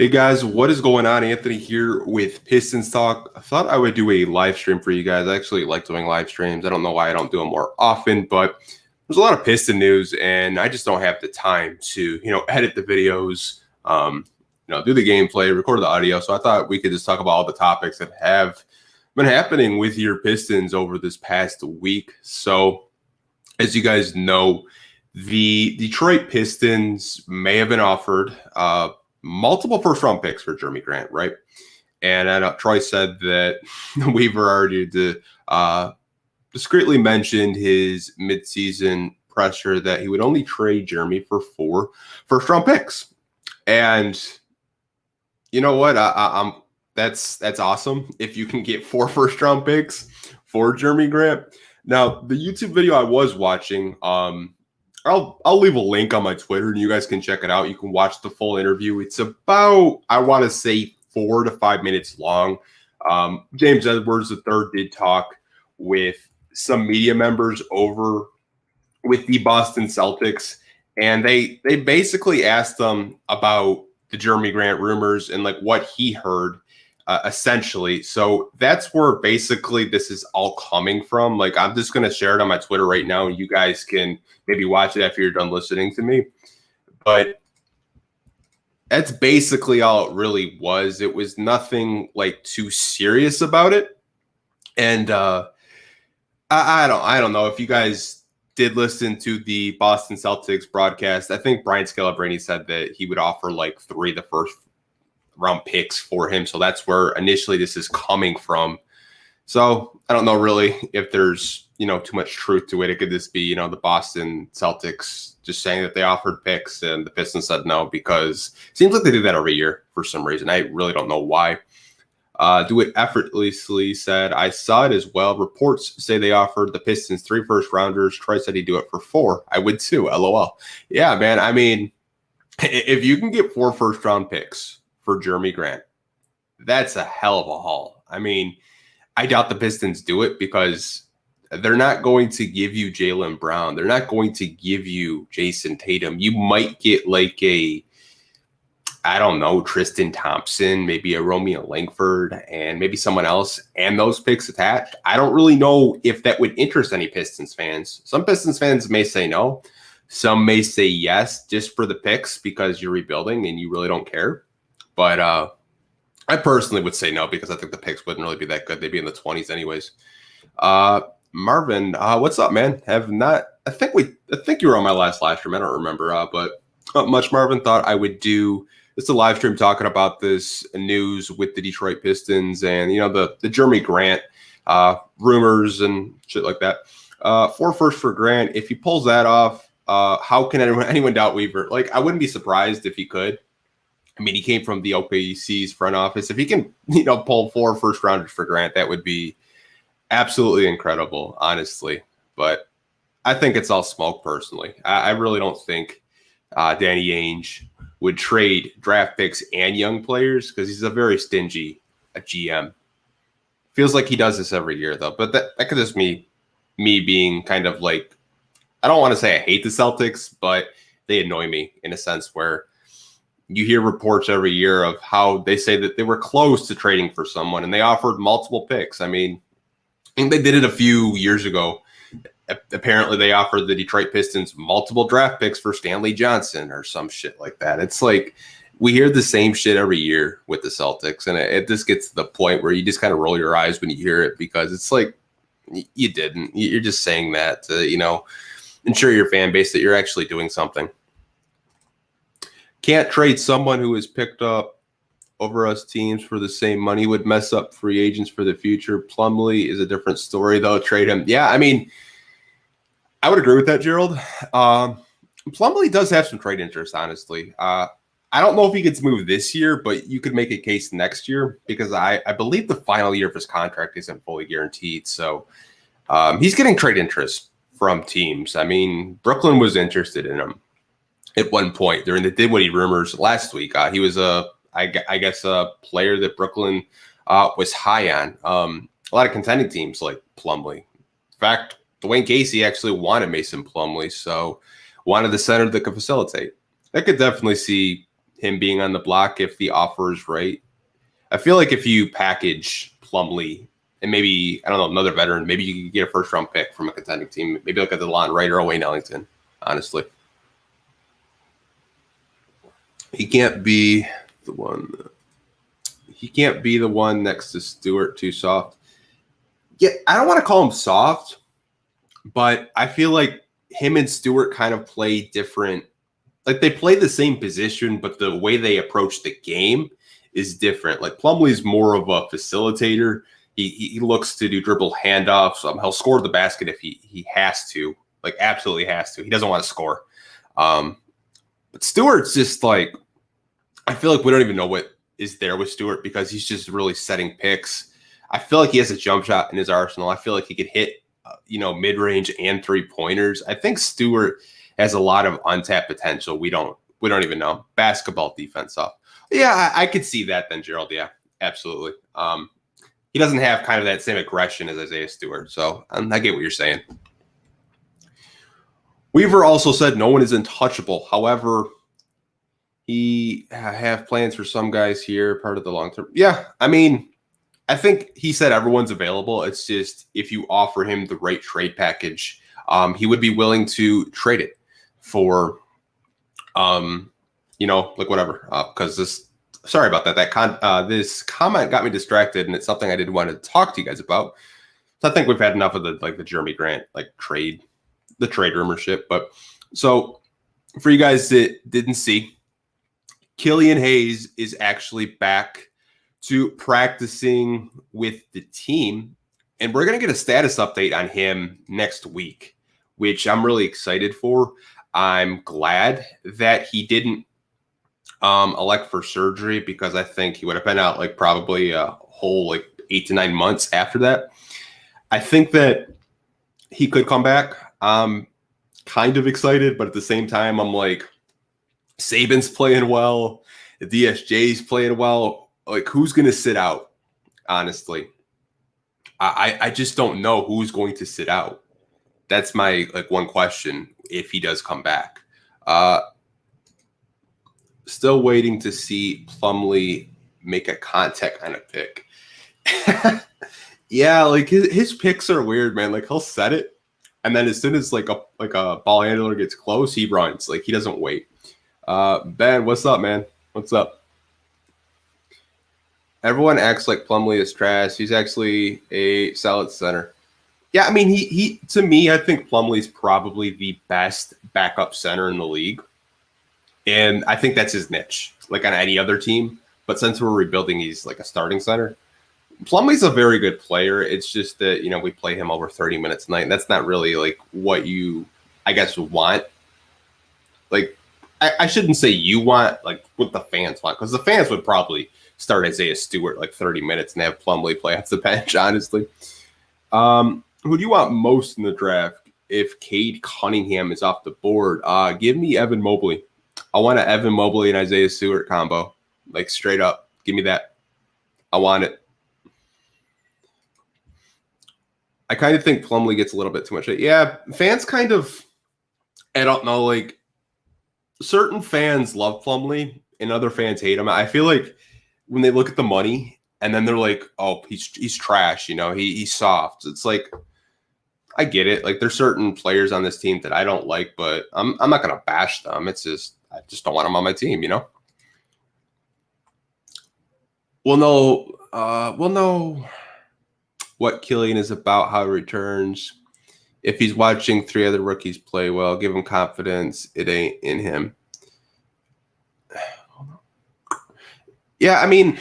Hey guys, what is going on? Anthony here with Pistons Talk. I thought I would do a live stream for you guys. I actually like doing live streams. I don't know why I don't do them more often, but there's a lot of Piston news, and I just don't have the time to, edit the videos, do the gameplay, record the audio. So I thought we could just talk about all the topics that have been happening with your Pistons over this past week. So, as you guys know, the Detroit Pistons may have been offered multiple first-round picks for Jerami Grant, right? And I know Troy said that Weaver already discreetly mentioned his midseason pressure that he would only trade Jerami for 4 first-round picks. And you know what? That's awesome if you can get 4 first-round picks for Jerami Grant. Now, the YouTube video I was watching, I'll leave a link on my Twitter and you guys can check it out. You can watch the full interview. It's about, I want to say, 4 to 5 minutes long. James Edwards III did talk with some media members over with the Boston Celtics, and they basically asked them about the Jerami Grant rumors and like what he heard. Essentially. So that's where basically this is all coming from. Like, I'm just going to share it on my Twitter right now, and you guys can maybe watch it after you're done listening to me. But that's basically all it really was. It was nothing like too serious about it. And I don't know if you guys did listen to the Boston Celtics broadcast. I think Brian Scalabrine said that he would offer like 3 of the first round picks for him. So that's where initially this is coming from. So I don't know really if there's, too much truth to it. It could just be, the Boston Celtics just saying that they offered picks and the Pistons said no, because it seems like they do that every year for some reason. I really don't know why. Do it effortlessly said, I saw it as well. Reports say they offered the Pistons 3 first rounders. Troy said he'd do it for 4. I would too. LOL. Yeah, man. I mean, if you can get 4 first round picks for Jerami Grant, that's a hell of a haul. I mean, I doubt the Pistons do it because they're not going to give you Jaylen Brown. They're not going to give you Jason Tatum. You might get like I don't know, Tristan Thompson, maybe a Romeo Langford, and maybe someone else, and those picks attached. I don't really know if that would interest any Pistons fans. Some Pistons fans may say no. Some may say yes just for the picks because you're rebuilding and you really don't care. But I personally would say no because I think the picks wouldn't really be that good. They'd be in the 20s anyways. Marvin, what's up, man? I think you were on my last live stream. I don't remember, but not much. Marvin thought I would do just a live stream talking about this news with the Detroit Pistons and the Jerami Grant rumors and shit like that. 4 first for Grant. If he pulls that off, how can anyone doubt Weaver? Like, I wouldn't be surprised if he could. I mean, he came from the OKC's front office. If he can, pull 4 first rounders for Grant, that would be absolutely incredible, honestly. But I think it's all smoke, personally. I really don't think Danny Ainge would trade draft picks and young players because he's a very stingy GM. Feels like he does this every year, though. But that could just be me being kind of like, I don't want to say I hate the Celtics, but they annoy me in a sense where you hear reports every year of how they say that they were close to trading for someone and they offered multiple picks. I mean, I think they did it a few years ago. Apparently, they offered the Detroit Pistons multiple draft picks for Stanley Johnson or some shit like that. It's like we hear the same shit every year with the Celtics, and it just gets to the point where you just kind of roll your eyes when you hear it because it's like you didn't. You're just saying that to, ensure your fan base that you're actually doing something. Can't trade someone who is picked up over us teams for the same money. Would mess up free agents for the future. Plumlee is a different story, though. Trade him. Yeah, I mean, I would agree with that, Gerald. Plumlee does have some trade interest, honestly. I don't know if he gets moved this year, but you could make a case next year because I believe the final year of his contract isn't fully guaranteed. So he's getting trade interest from teams. I mean, Brooklyn was interested in him at one point during the Dinwiddie rumors last week. He was I guess a player that Brooklyn was high on. A lot of contending teams like Plumlee. In fact, Dwayne Casey actually wanted Mason Plumlee, so wanted the center that could facilitate. I could definitely see him being on the block if the offer is right. I feel like if you package Plumlee and maybe, I don't know, another veteran, maybe you could get a first-round pick from a contending team. Maybe look at DeLon Wright or Wayne Ellington, honestly. He can't be the one. He can't be the one next to Stewart too soft. Yeah, I don't want to call him soft, but I feel like him and Stewart kind of play different. Like they play the same position, but the way they approach the game is different. Like Plumlee's more of a facilitator. He looks to do dribble handoffs. He'll score the basket if he has to, like absolutely has to. He doesn't want to score. But Stewart's just like, I feel like we don't even know what is there with Stewart because he's just really setting picks. I feel like he has a jump shot in his arsenal. I feel like he could hit, mid-range and 3-pointers. I think Stewart has a lot of untapped potential. We don't even know. Basketball defense off. Yeah, I could see that then, Gerald. Yeah, absolutely. He doesn't have kind of that same aggression as Isaiah Stewart. So I get what you're saying. Weaver also said no one is untouchable. However, he have plans for some guys here, part of the long term. Yeah, I mean, I think he said everyone's available. It's just if you offer him the right trade package, he would be willing to trade it for, like whatever. Because sorry about that. This comment got me distracted, and it's something I did want to talk to you guys about. So I think we've had enough of the Jerami Grant the trade rumor shit. But so for you guys that didn't see, Killian Hayes is actually back to practicing with the team, and we're going to get a status update on him next week, which I'm really excited for. I'm glad that he didn't elect for surgery because I think he would have been out probably a whole 8 to 9 months after that. I think that he could come back. I'm kind of excited, but at the same time, I'm like, Saban's playing well. The DSJ's playing well. Who's going to sit out? Honestly, I just don't know who's going to sit out. That's my one question if he does come back. Still waiting to see Plumlee make a contact on a pick. Yeah, his picks are weird, man. He'll set it, and then as soon as a ball handler gets close, he runs. He doesn't wait. Ben, what's up, man? What's up? Everyone acts like Plumlee is trash. He's actually a solid center. Yeah, I mean, he to me, I think Plumlee's probably the best backup center in the league. And I think that's his niche, on any other team. But since we're rebuilding, he's a starting center. Plumlee's a very good player. It's just that, we play him over 30 minutes a night. And that's not really what you, I guess, want. I shouldn't say you want, what the fans want. Because the fans would probably start Isaiah Stewart 30 minutes and have Plumlee play off the bench, honestly. Who do you want most in the draft if Cade Cunningham is off the board? Give me Evan Mobley. I want an Evan Mobley and Isaiah Stewart combo. Straight up. Give me that. I want it. I kind of think Plumlee gets a little bit too much. Yeah, fans kind of, I don't know, certain fans love Plumlee and other fans hate him. I feel like when they look at the money and then they're like, oh, he's trash, he's soft. It's I get it. There's certain players on this team that I don't like, but I'm not going to bash them. It's just, I just don't want them on my team, We'll know what Killian is about, how he returns. If he's watching 3 other rookies play well, give him confidence. It ain't in him. Yeah, I mean,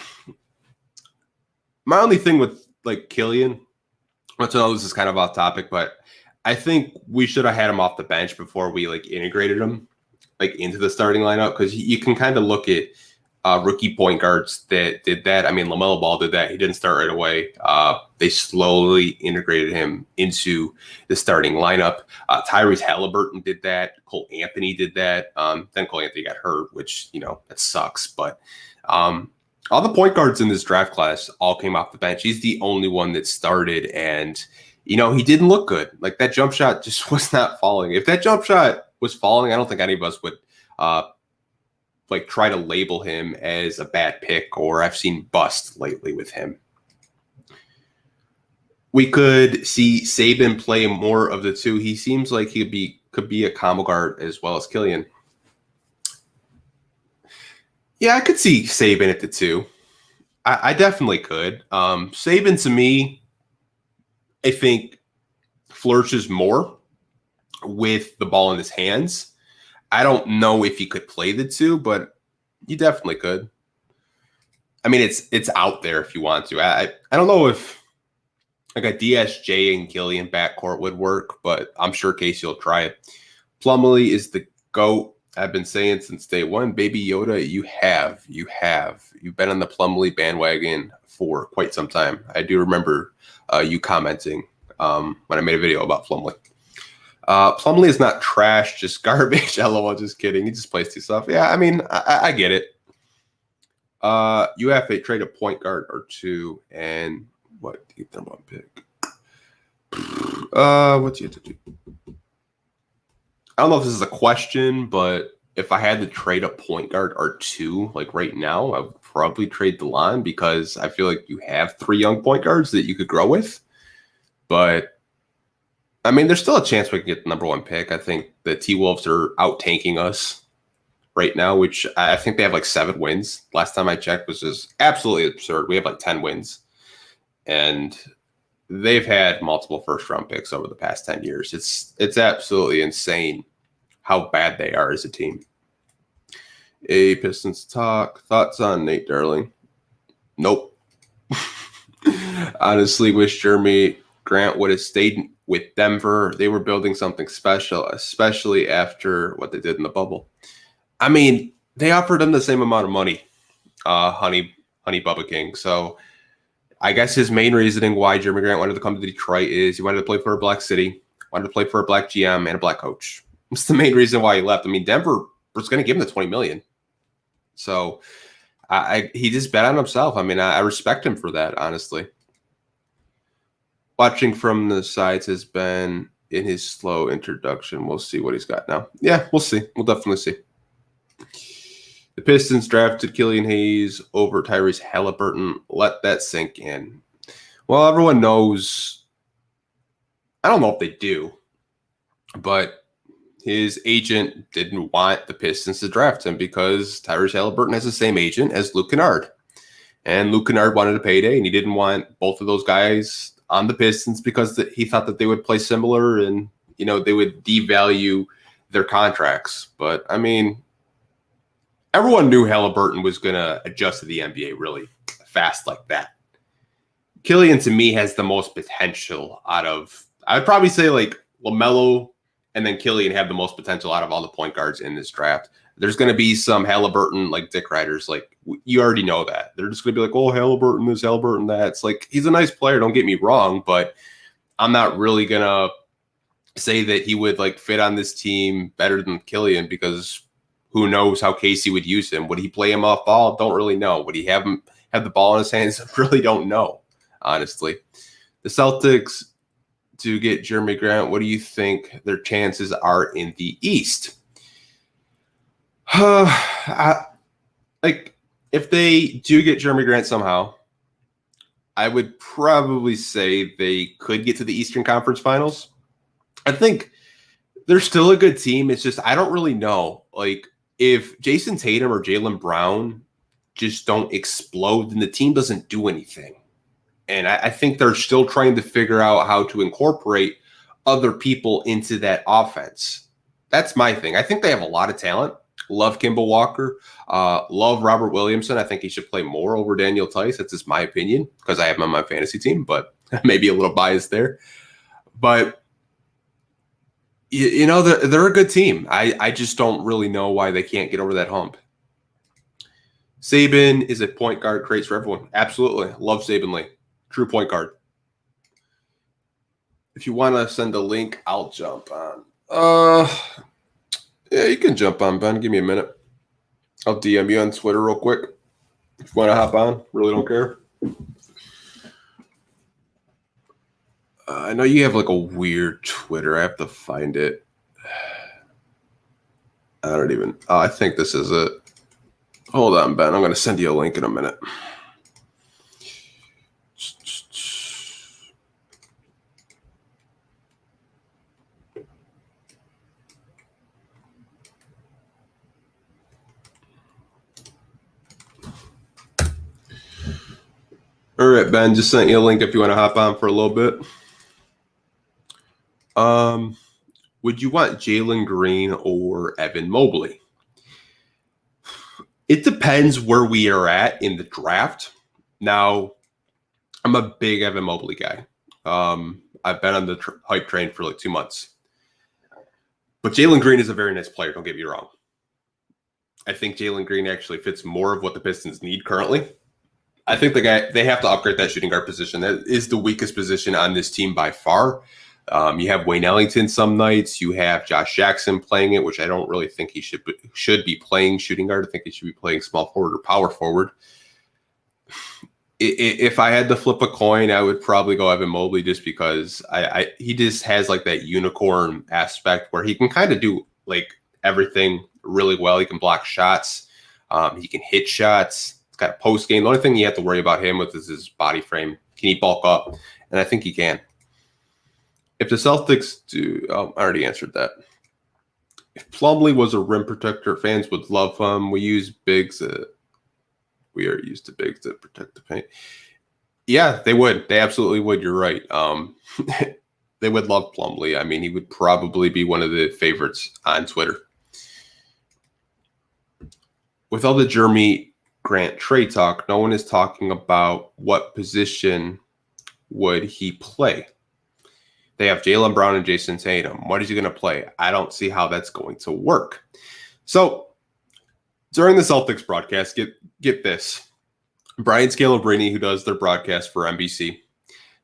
my only thing with Killian, I know this is kind of off topic, but I think we should have had him off the bench before we integrated him into the starting lineup, because you can kind of look at rookie point guards that did that. I mean, LaMelo Ball did that. He didn't start right away. They slowly integrated him into the starting lineup. Tyrese Halliburton did that. Cole Anthony did that. Then Cole Anthony got hurt, which, that sucks. But all the point guards in this draft class all came off the bench. He's the only one that started, and, he didn't look good. That jump shot just was not falling. If that jump shot was falling, I don't think any of us would like try to label him as a bad pick, or I've seen bust lately with him. We could see Saban play more of the two. He seems like he could be a combo guard as well as Killian. Yeah, I could see Saban at the two. I definitely could. Saban to me, I think flourishes more with the ball in his hands. I don't know if he could play the two, but you definitely could. I mean, it's out there if you want to. I don't know if like a DSJ and Killian backcourt would work, but I'm sure Casey will try it. Plumlee is the GOAT. I've been saying since day one, Baby Yoda, you've been on the Plumlee bandwagon for quite some time. I do remember you commenting when I made a video about Plumlee. Plumlee is not trash, just garbage. LOL, just kidding. He just plays too soft. Yeah, I mean, I get it. You have to trade a point guard or two, and what do you think about pick? What do you have to do? I don't know if this is a question, but if I had to trade a point guard or two, like right now, I would probably trade DeLon because I feel like you have 3 young point guards that you could grow with. But I mean, there's still a chance we can get the number 1 pick. I think the T-Wolves are out tanking us right now, which I think they have like 7 wins. Last time I checked was just absolutely absurd. We have like 10 wins. And they've had multiple first-round picks over the past 10 years. It's absolutely insane how bad they are as a team. Pistons talk. Thoughts on Nate Darling? Nope. Honestly, wish Jerami Grant would have stayed with Denver. They were building something special, especially after what they did in the bubble. I mean, they offered him the same amount of money, Honey Bubba King. So I guess his main reasoning why Jerami Grant wanted to come to Detroit is he wanted to play for a black city, wanted to play for a black GM and a black coach. It's the main reason why he left. I mean, Denver was going to give him the $20 million. So he just bet on himself. I mean, I respect him for that, honestly. Watching from the sides has been in his slow introduction. We'll see what he's got now. Yeah, we'll see. We'll definitely see. The Pistons drafted Killian Hayes over Tyrese Halliburton. Let that sink in. Well, everyone knows. I don't know if they do, but his agent didn't want the Pistons to draft him because Tyrese Halliburton has the same agent as Luke Kennard. And Luke Kennard wanted a payday, and he didn't want both of those guys on the Pistons because he thought that they would play similar and, you know, they would devalue their contracts. But, I mean, everyone knew Halliburton was going to adjust to the NBA really fast like that. Killian, to me, has the most potential out of, I would probably say like LaMelo and then Killian have the most potential out of all the point guards in this draft. There's going to be some Halliburton, like dick riders. Like, you already know that. They're just going to be like, oh, Halliburton this, Halliburton that. It's like, he's a nice player, don't get me wrong, but I'm not really going to say that he would like fit on this team better than Killian because who knows how Casey would use him. Would he play him off ball? Don't really know. Would he have the ball in his hands? Really don't know, honestly. The Celtics to get Jerami Grant, what do you think their chances are in the East? Like, if they do get Jerami Grant somehow, I would probably say they could get to the Eastern Conference Finals. I think they're still a good team. It's just I don't really know. Like, if Jason Tatum or Jaylen Brown just don't explode, then the team doesn't do anything. And I think they're still trying to figure out how to incorporate other people into that offense. That's my thing. I think they have a lot of talent. Love Kimball Walker. Love Robert Williamson. I think he should play more over Daniel Tice. That's just my opinion because I have him on my fantasy team, but maybe a little biased there. But, you know, they're a good team. I just don't really know why they can't get over that hump. Saban is a point guard, creates for everyone. Absolutely. Love Saban Lee. True point guard. If you want to send a link, I'll jump on. Yeah, you can jump on, Ben. Give me a minute. I'll DM you on Twitter real quick. If you want to hop on, really don't care. I know you have like a weird Twitter. I have to find it. I don't even. I think this is it. Hold on, Ben. I'm going to send you a link in a minute. All right, Ben, just sent you a link if you want to hop on for a little bit. Would you want Jalen Green or Evan Mobley? It depends where we are at in the draft. Now, I'm a big Evan Mobley guy. I've been on the hype train for like 2 months. But Jalen Green is a very nice player, don't get me wrong. I think Jalen Green actually fits more of what the Pistons need currently. I think they have to upgrade that shooting guard position. That is the weakest position on this team by far. You have Wayne Ellington some nights. You have Josh Jackson playing it, which I don't really think he should be playing shooting guard. I think he should be playing small forward or power forward. If I had to flip a coin, I would probably go Evan Mobley just because he just has like that unicorn aspect where he can kind of do like everything really well. He can block shots. He can hit shots. It's got a post game. The only thing you have to worry about him with is his body frame. Can he bulk up? And I think he can. If the Celtics do, I already answered that. If Plumlee was a rim protector, fans would love him. We use bigs. We are used to bigs to protect the paint. Yeah, they would. They absolutely would. You're right. They would love Plumlee. I mean, he would probably be one of the favorites on Twitter. With all the Jerami Grant trade talk, no one is talking about what position would he play. They have Jaylen Brown and Jason Tatum. What is he going to play? I don't see how that's going to work. So during the Celtics broadcast, get this. Brian Scalabrine, who does their broadcast for NBC,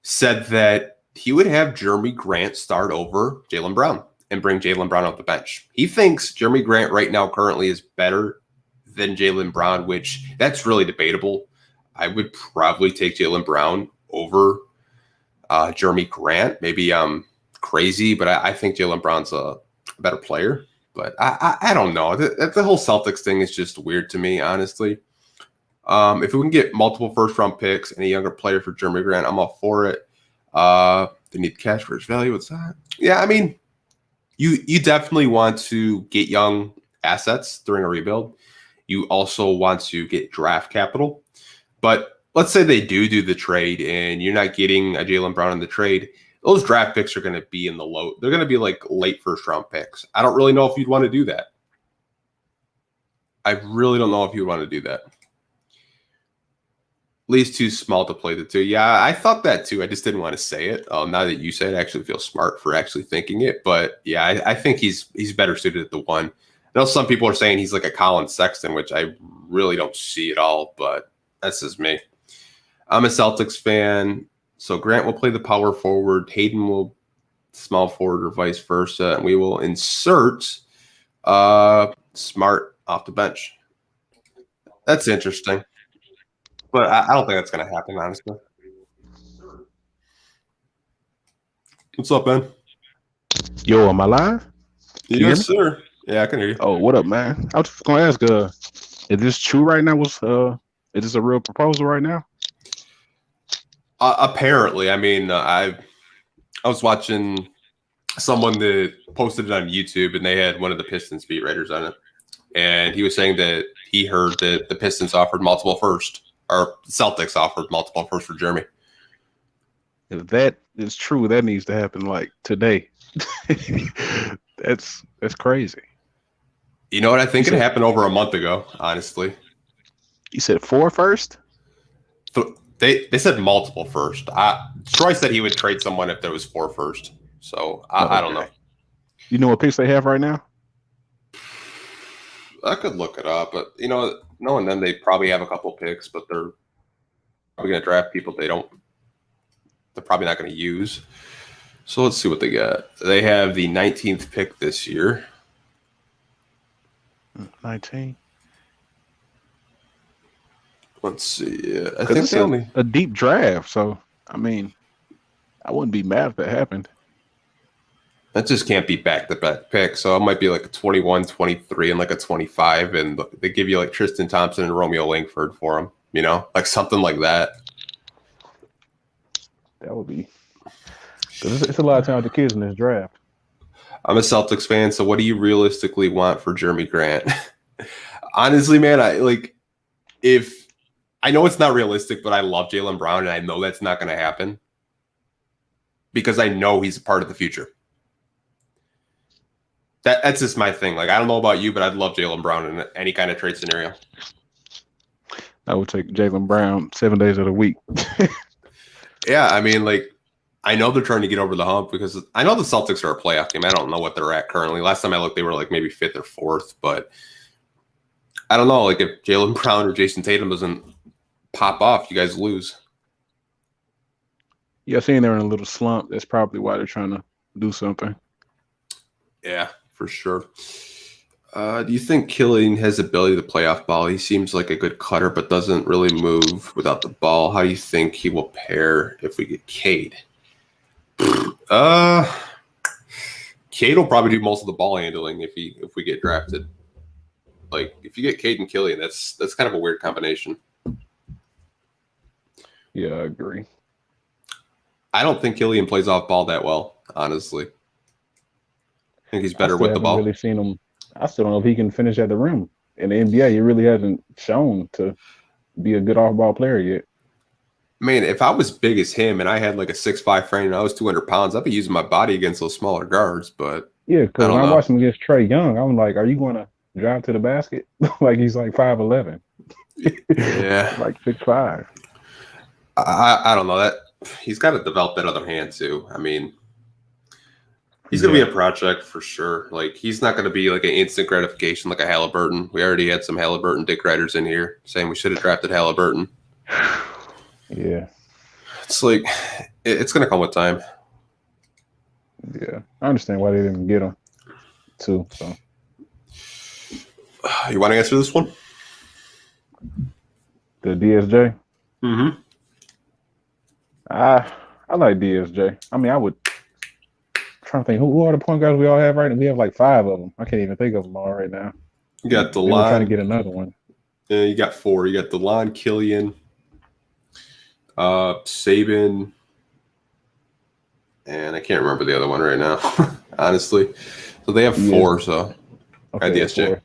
said that he would have Jerami Grant start over Jaylen Brown and bring Jaylen Brown off the bench. He thinks Jerami Grant right now currently is better than Jaylen Brown, which that's really debatable. I would probably take Jaylen Brown over Jerami Grant. Maybe I'm crazy, but I think Jaylen Brown's a better player. But I don't know. The whole Celtics thing is just weird to me, honestly. If we can get multiple first-round picks and a younger player for Jerami Grant, I'm all for it. They need cash for his value. What's that? Yeah, I mean, you definitely want to get young assets during a rebuild. You also want to get draft capital. But let's say they do the trade and you're not getting a Jaylen Brown in the trade. Those draft picks are going to be in the low. They're going to be like late first-round picks. I don't really know if you'd want to do that. I really don't know if you'd want to do that. At least too small to play the two. Yeah, I thought that too. I just didn't want to say it. Now that you say it, I actually feel smart for actually thinking it. But yeah, I think he's better suited at the one. I know some people are saying he's like a Colin Sexton, which I really don't see at all, but that's just me. I'm a Celtics fan, so Grant will play the power forward, Hayden will small forward or vice versa, and we will insert Smart off the bench. That's interesting. But I don't think that's going to happen, honestly. What's up, Ben? Yo, am I live? Yes, sir. Yeah, I can hear you. Oh, what up, man? I was just gonna ask, is this true right now? Is this a real proposal right now? Apparently, I mean, I was watching someone that posted it on YouTube, and they had one of the Pistons beat writers on it, and he was saying that he heard that the Pistons offered multiple first, or Celtics offered multiple first for Jerami. If that is true, that needs to happen like today. That's crazy. You know what? I think it happened over a month ago, honestly. You said 4 first? They said multiple first. Troy said he would trade someone if there was 4 first. So I don't know. You know what picks they have right now? I could look it up, but knowing them, they probably have a couple picks, but they're probably going to draft people they're probably not going to use. So let's see what they got. They have the 19th pick this year. 19. Let's see. I think it's a deep draft. So, I mean, I wouldn't be mad if that happened. That just can't be back-to-back picks. So it might be like a 21, 23, and like a 25, and they give you like Tristan Thompson and Romeo Langford for him, like something like that. That would be because it's a lot of time with the kids in this draft. I'm a Celtics fan, so what do you realistically want for Jerami Grant? Honestly, man, I know it's not realistic, but I love Jaylen Brown, and I know that's not going to happen because I know he's a part of the future. That's just my thing. Like, I don't know about you, but I'd love Jaylen Brown in any kind of trade scenario. I would take Jaylen Brown 7 days of the week. Yeah, I mean, like, I know they're trying to get over the hump because I know the Celtics are a playoff team. I don't know what they're at currently. Last time I looked, they were like maybe 5th or 4th, but I don't know. Like, if Jaylen Brown or Jason Tatum doesn't pop off, you guys lose. Yeah, seeing they're in a little slump. That's probably why they're trying to do something. Yeah, for sure. Do you think Killian has the ability to play off ball? He seems like a good cutter, but doesn't really move without the ball. How do you think he will pair if we get Cade? Cade will probably do most of the ball handling if we get drafted. Like, if you get Cade and Killian, that's kind of a weird combination. Yeah, I agree. I don't think Killian plays off ball that well, honestly. I think he's better with the ball. Really seen him. I still don't know if he can finish at the rim. In the NBA, he really hasn't shown to be a good off-ball player yet. Man, if I was big as him and I had like a 6'5" frame and I was 200 pounds, I'd be using my body against those smaller guards. But yeah, because when I watched him against Trae Young, I'm like, are you going to drive to the basket? Like he's like 5'11". Yeah, like 6'5". I don't know that he's got to develop that other hand too. I mean, he's going to be a project for sure. Like, he's not going to be like an instant gratification like a Halliburton. We already had some Halliburton dick riders in here saying we should have drafted Halliburton. Yeah. It's like, it's going to come with time. Yeah. I understand why they didn't get him, too. So, you want to answer this one? The DSJ? Mm-hmm. I like DSJ. I mean, I would. I'm trying to think, who are the point guards we all have right now? We have like 5 of them. I can't even think of them all right now. You got DeLon. We're trying to get another one. Yeah, you got 4. You got DeLon, Killian, Saban, and I can't remember the other one right now, honestly. So they have 4. So okay, DSJ.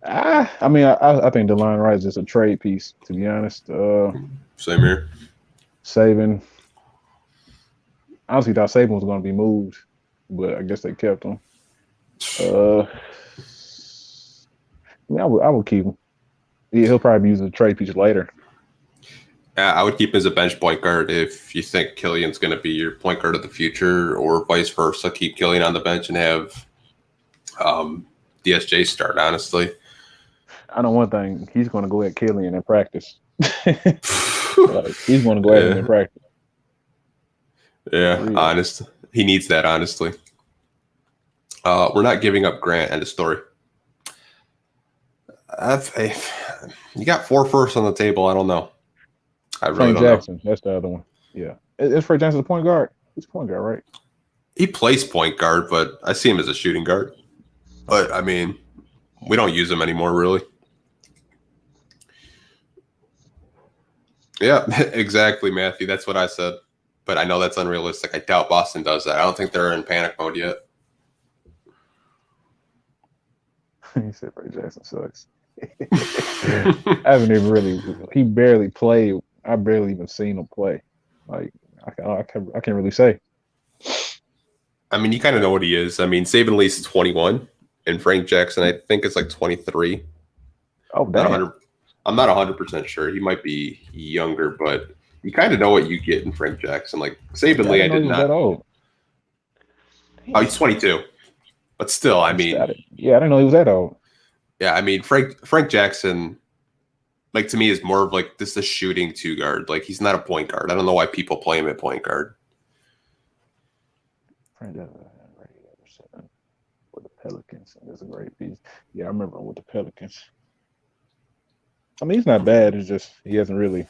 4. I mean, I think DeLon Wright is just a trade piece, to be honest. Same here. Saban. I honestly thought Saban was going to be moved, but I guess they kept him. I mean, I would keep him. Yeah, he'll probably be using a trade piece later. I would keep him as a bench point guard if you think Killian's going to be your point guard of the future, or vice versa. Keep Killian on the bench and have DSJ start, honestly. I know one thing. He's going to go at Killian in practice. He's going to go at him in practice. Yeah, honest. He needs that, honestly. We're not giving up Grant. End of story. You got 4 firsts on the table. I don't know. I really Frank don't Jackson. That's the other one. Yeah. Is Frank Jackson a point guard? He's a point guard, right? He plays point guard, but I see him as a shooting guard. But, I mean, we don't use him anymore, really. Yeah, exactly, Matthew. That's what I said. But I know that's unrealistic. I doubt Boston does that. I don't think they're in panic mode yet. He said Frank Jackson sucks. I haven't even really. He barely played. I barely even seen him play. Like I can't really say. I mean, you kind of know what he is. I mean, Saban Lee's 21, and Frank Jackson, I think, is like 23. Oh, damn. I'm not 100% sure. He might be younger, but you kind of know what you get in Frank Jackson. Like Saban Lee, I did not. That old. Oh, he's 22, but still, I mean, yeah, I didn't know he was that old. Yeah, I mean, Frank Jackson, like, to me, is more of like this a shooting 2 guard. Like, he's not a point guard. I don't know why people play him at point guard. Frank Jackson with the Pelicans. That's a great piece. Yeah, I remember him with the Pelicans. I mean, he's not bad. It's just he hasn't really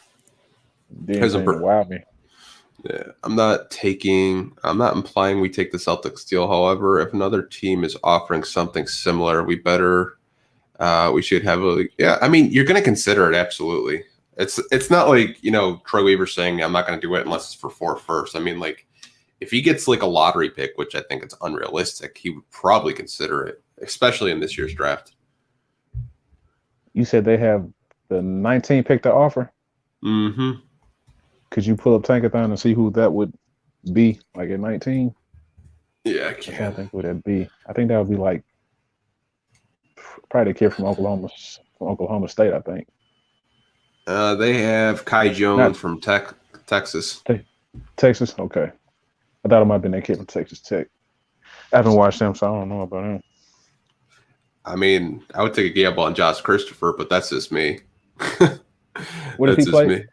done anything to wow me. Yeah, I'm not implying we take the Celtics deal. However, if another team is offering something similar, we should heavily, yeah. I mean, you're going to consider it absolutely. It's not like Troy Weaver saying I'm not going to do it unless it's for 4 first. I mean, like if he gets like a lottery pick, which I think it's unrealistic, he would probably consider it, especially in this year's draft. You said they have the 19 pick to offer. Mm-hmm. Could you pull up Tankathon and see who that would be? Like at 19? Yeah, I I can't can. think who that'd be. I think that would be like probably the kid from Oklahoma State. I think. They have Kai Not Jones from Texas. Texas. Okay, I thought it might have been that kid from Texas Tech. I haven't watched him, so I don't know about him. I mean, I would take a gamble on Josh Christopher, but that's just me. What does he play? Me.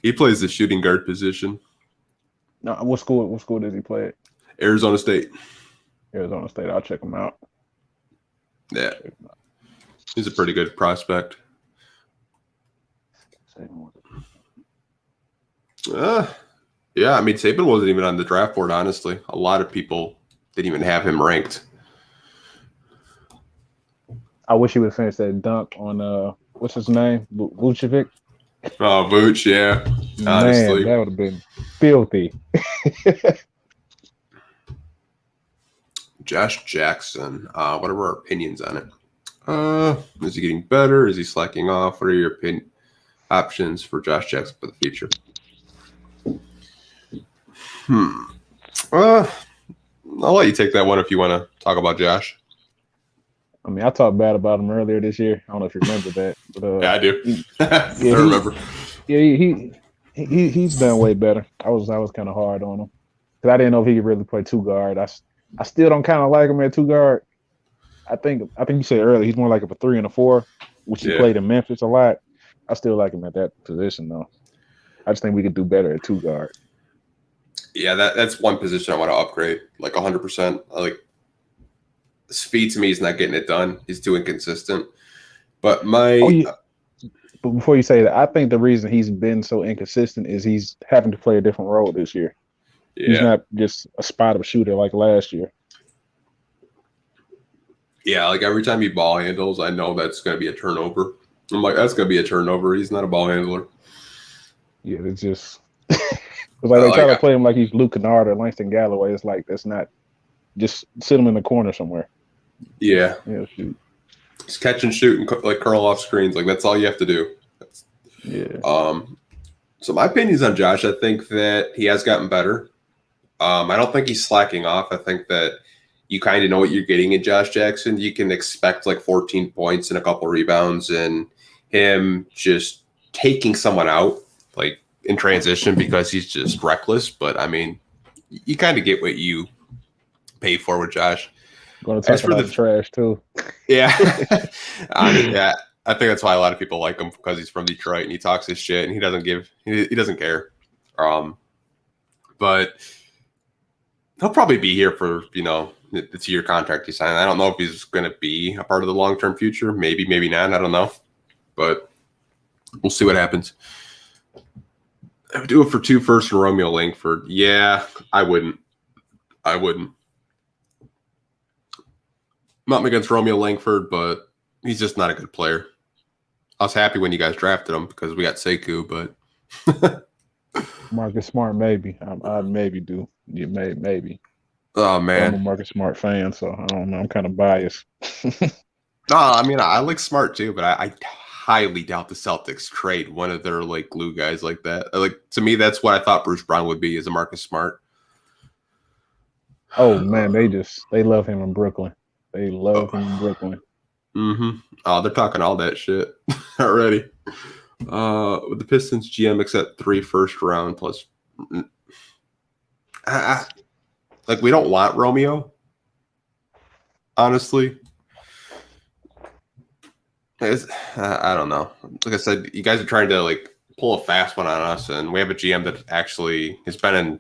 He plays the shooting guard position. No, what school? What school does he play at? Arizona State. Arizona State. I'll check him out. Yeah, he's a pretty good prospect. Yeah, I mean, Saban wasn't even on the draft board, honestly. A lot of people didn't even have him ranked. I wish he would finish that dunk on what's his name? Vucevic. Oh, Vooch, yeah. Honestly. Man, that would have been filthy. Josh Jackson. What are our opinions on it? Is he getting better? Is he slacking off? What are your options for Josh Jackson for the future? I'll let you take that one if you want to talk about Josh. I mean, I talked bad about him earlier this year. I don't know if you remember that. But, yeah, I do. I remember. He's done way better. I was kind of hard on him because I didn't know if he could really play 2 guard. I still don't kind of like him at 2 guard. I think you said earlier he's more like a 3 and a 4, which he played in Memphis a lot. I still like him at that position though. I just think we could do better at 2 guard. Yeah, that's one position I want to upgrade, like 100%. Like speed to me, he's not getting it done. He's too inconsistent. But but before you say that, I think the reason he's been so inconsistent is he's having to play a different role this year. Yeah. He's not just a spot-up shooter like last year. Yeah, like every time he ball handles, I know that's going to be a turnover. I'm like, that's going to be a turnover. He's not a ball handler. Yeah, it's just like they try to play him like he's Luke Kennard or Langston Galloway. It's like that's not. Just sit him in the corner somewhere. Yeah. Yeah, shoot. Just catch and shoot and like curl off screens. Like that's all you have to do. So my opinions on Josh, I think that he has gotten better. I don't think he's slacking off. I think that you kind of know what you're getting in Josh Jackson. You can expect like 14 points and a couple rebounds and him just taking someone out like in transition because he's just reckless. But I mean, you kind of get what you pay for with Josh. Going to talk about the trash too. Yeah. I mean, yeah. I think that's why a lot of people like him because he's from Detroit and he talks his shit and he doesn't care. But he'll probably be here for, the 2-year contract he signed. I don't know if he's going to be a part of the long-term future. Maybe, maybe not. I don't know. But we'll see what happens. I would do it for 2 firsts and Romeo Langford. Yeah, I wouldn't. Not against Romeo Langford, but he's just not a good player. I was happy when you guys drafted him because we got Sekou, but Marcus Smart, maybe. I maybe do. Yeah, maybe. Oh man, I'm a Marcus Smart fan, so I don't know. I'm kind of biased. No, I mean I like Smart too, but I highly doubt the Celtics trade one of their like glue guys like that. Like to me, that's what I thought Bruce Brown would be as a Marcus Smart. Oh man, they love him in Brooklyn. They love him in Brooklyn. Mm-hmm. Oh, they're talking all that shit already. With the Pistons GM accept 3 first-round plus. Like we don't want Romeo. Honestly, I don't know. Like I said, you guys are trying to like pull a fast one on us, and we have a GM that actually has been in.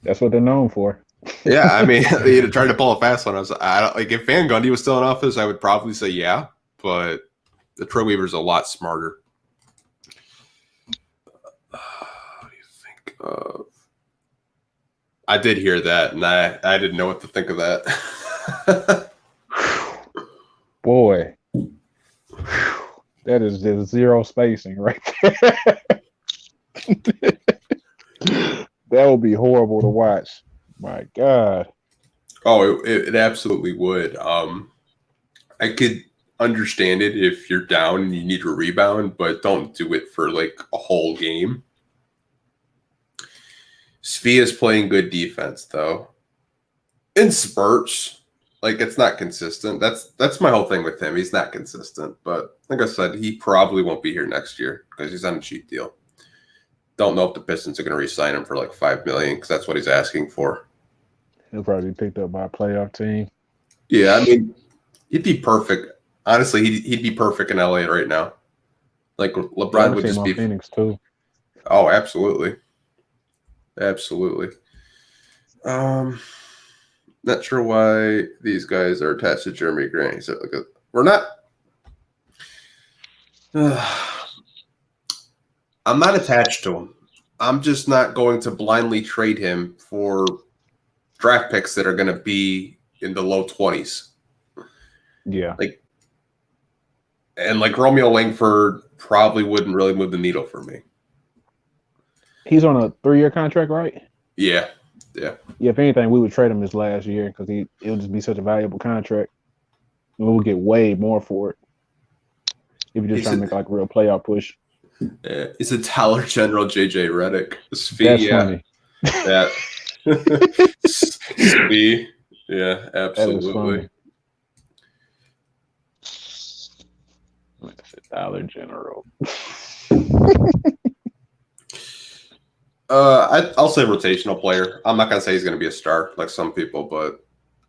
That's what they're known for. Yeah, I mean, trying to pull a fast one. I don't like if Van Gundy was still in office, I would probably say yeah, but the Troy Weaver's a lot smarter. What do you think? Uh, I did hear that, and I didn't know what to think of that. Boy, that is just zero spacing right there. That would be horrible to watch. My God. Oh, it absolutely would. I could understand it if you're down and you need to rebound, but don't do it for like a whole game. Svia's playing good defense though. In spurts. Like it's not consistent. That's my whole thing with him. He's not consistent. But like I said, he probably won't be here next year because he's on a cheap deal. Don't know if the Pistons are going to re-sign him for like $5 million because that's what he's asking for. He'll probably be picked up by a playoff team. Yeah, I mean, he'd be perfect. Honestly, he'd be perfect in LA right now. Like LeBron would just be Phoenix too. Oh, absolutely. Absolutely. Not sure why these guys are attached to Jerami Grant. So we're not. I'm not attached to him. I'm just not going to blindly trade him for draft picks that are going to be in the low 20s. Yeah. Like Romeo Langford probably wouldn't really move the needle for me. He's on a 3-year contract, right? Yeah. Yeah. Yeah, if anything, we would trade him this last year because it'll just be such a valuable contract. And we'll get way more for it if you're just trying to make like a real playoff push. Yeah, he's a Dollar General JJ Redick. That's funny. That Spee. Yeah, absolutely. Dollar General. I'll say rotational player. I'm not gonna say he's gonna be a star like some people, but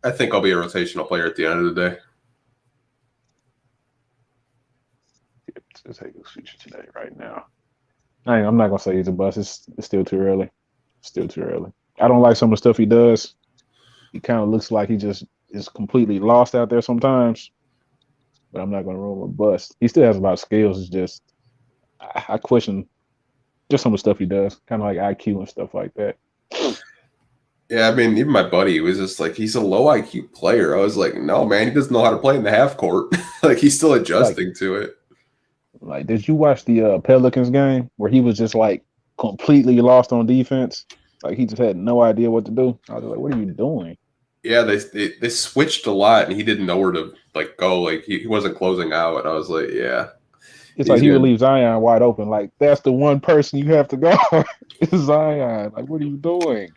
I think I'll be a rotational player at the end of the day. Let's take a future today right now. I'm not gonna say he's a bust. It's still too early. Still too early. I don't like some of the stuff he does. He kind of looks like he just is completely lost out there sometimes. But I'm not gonna rule him a bust. He still has a lot of skills. It's just I question just some of the stuff he does, kind of like IQ and stuff like that. Yeah, I mean, even my buddy was just like, he's a low IQ player. I was like, no, man, he doesn't know how to play in the half court. Like he's still adjusting to it. Like, did you watch the Pelicans game where he was just like completely lost on defense? Like he just had no idea what to do. I was like, what are you doing? Yeah, they switched a lot, and he didn't know where to like go. Like he wasn't closing out. And I was like, yeah. It's like he would leave Zion wide open. Like that's the one person you have to go. It's Zion. Like, what are you doing?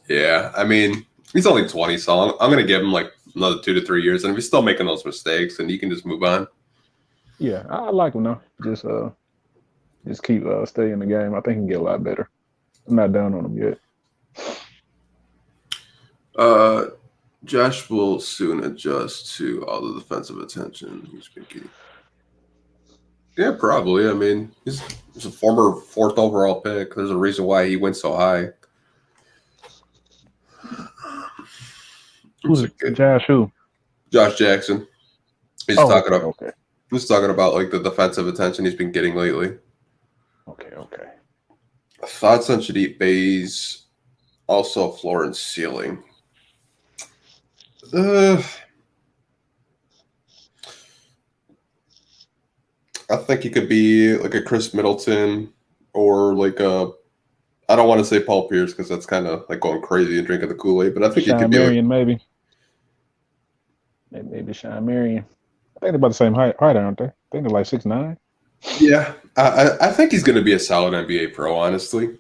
Yeah, I mean, he's only 20, so I'm gonna give him like another 2 to 3 years, and if he's still making those mistakes, then you can just move on. Yeah, I like him though. Just keep staying in the game. I think he can get a lot better. I'm not down on him yet. Josh will soon adjust to all the defensive attention he's been getting. Yeah, probably. I mean, he's a former 4th overall pick. There's a reason why he went so high. Who's Josh? Who? Josh Jackson. He's talking about. Okay. He's talking about like the defensive attention he's been getting lately. Okay. Thoughts on Shadid Bey's also floor and ceiling. I think he could be like a Chris Middleton or like a. I don't want to say Paul Pierce because that's kind of like going crazy and drinking the Kool-Aid, but I think he could be Marion, maybe Sean Marion. I think they're about the same height, aren't they? I think they're like 6'9". Yeah, I think he's going to be a solid NBA pro. Honestly,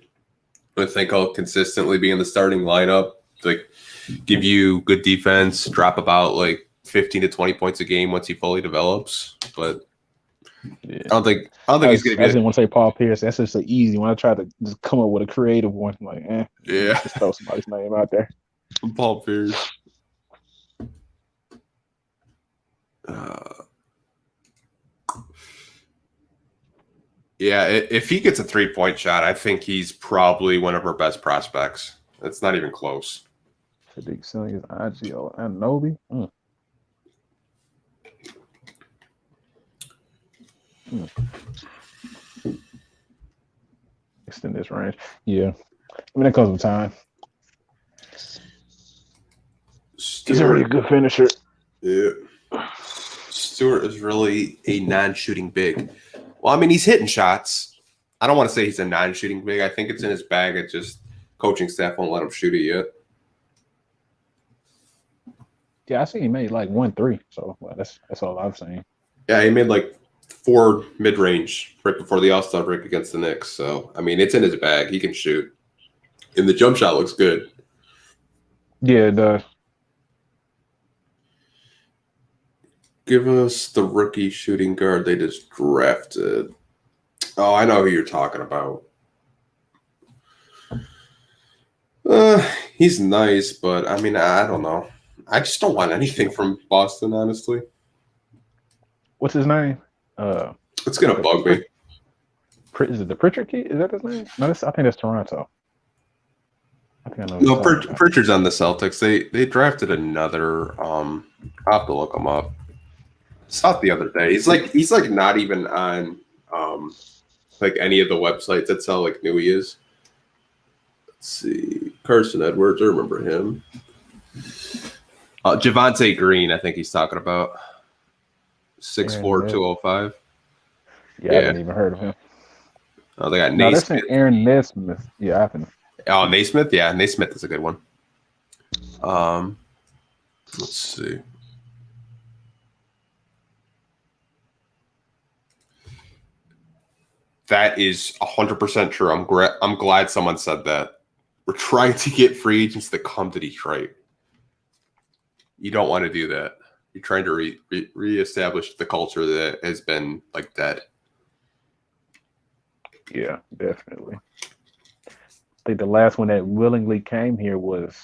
I think he'll consistently be in the starting lineup, like give you good defense, drop about like 15 to 20 points a game once he fully develops. But yeah. I don't think he's going to be. I didn't want to say Paul Pierce. That's just an easy one. I tried to just come up with a creative one. I'm like, yeah, just throw somebody's name out there. Paul Pierce. Yeah, if he gets a 3-point shot, I think he's probably one of our best prospects. It's not even close. Sadiq selling his IGO and Nobi. Extend this range. Yeah. I mean, that comes with time. He's already a good finisher. Yeah. Stewart is really a non-shooting big. Well, I mean, he's hitting shots. I don't want to say he's a non-shooting big. I think it's in his bag. It's just coaching staff won't let him shoot it yet. Yeah, I see he made like 1-3. So that's all I've seen. Yeah, he made like 4 mid-range right before the All-Star break against the Knicks. So, I mean, it's in his bag. He can shoot. And the jump shot looks good. Yeah, it does. Give us the rookie shooting guard they just drafted. Oh, I know who you're talking about. He's nice, but I mean, I don't know. I just don't want anything from Boston, honestly. What's his name? It's gonna bug me. Is it the Pritchard kid? Is that his name? No, I think that's Toronto. I think I know. No, Pritchard's on the Celtics. They drafted another. I'll have to look him up. Saw it the other day. He's like not even on like any of the websites. That's how like new he is. Let's see, Carson Edwards. I remember him. Javonte Green. I think he's talking about 6'4", 205. Yeah, I haven't even heard of him. Oh, they got Naismith. Aaron Naismith. Yeah, I haven't. Oh, Naismith. Yeah, Naismith is a good one. Let's see. That is 100% true. I'm glad someone said that. We're trying to get free agents that come to Detroit. You don't want to do that. You're trying to reestablish the culture that has been like dead. Yeah, definitely. I think the last one that willingly came here was.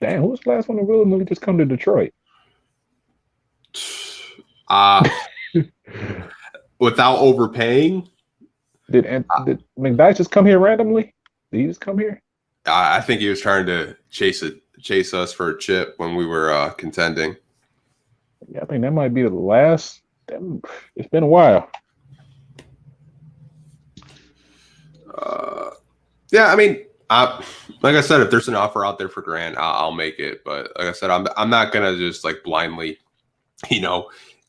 Damn, who was the last one that willingly just come to Detroit? Without overpaying. Did McDyess just come here randomly? Did he just come here? I think he was trying to chase us for a chip when we were contending. Yeah, I think that might be the last. It's been a while. Yeah, I mean, like I said, if there's an offer out there for Grant, I'll make it. But like I said, I'm not gonna just like blindly,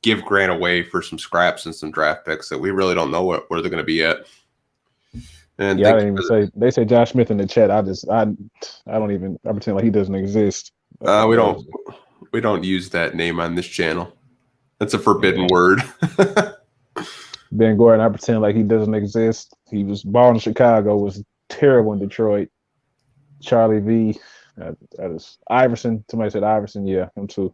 give Grant away for some scraps and some draft picks that we really don't know where they're going to be at. And yeah, I didn't even say. They say Josh Smith in the chat. I pretend like he doesn't exist. We don't use that name on this channel. That's a forbidden word. Ben Gordon, I pretend like he doesn't exist. He was born in Chicago, was terrible in Detroit. Charlie V. Iverson. Somebody said Iverson. Yeah, him too.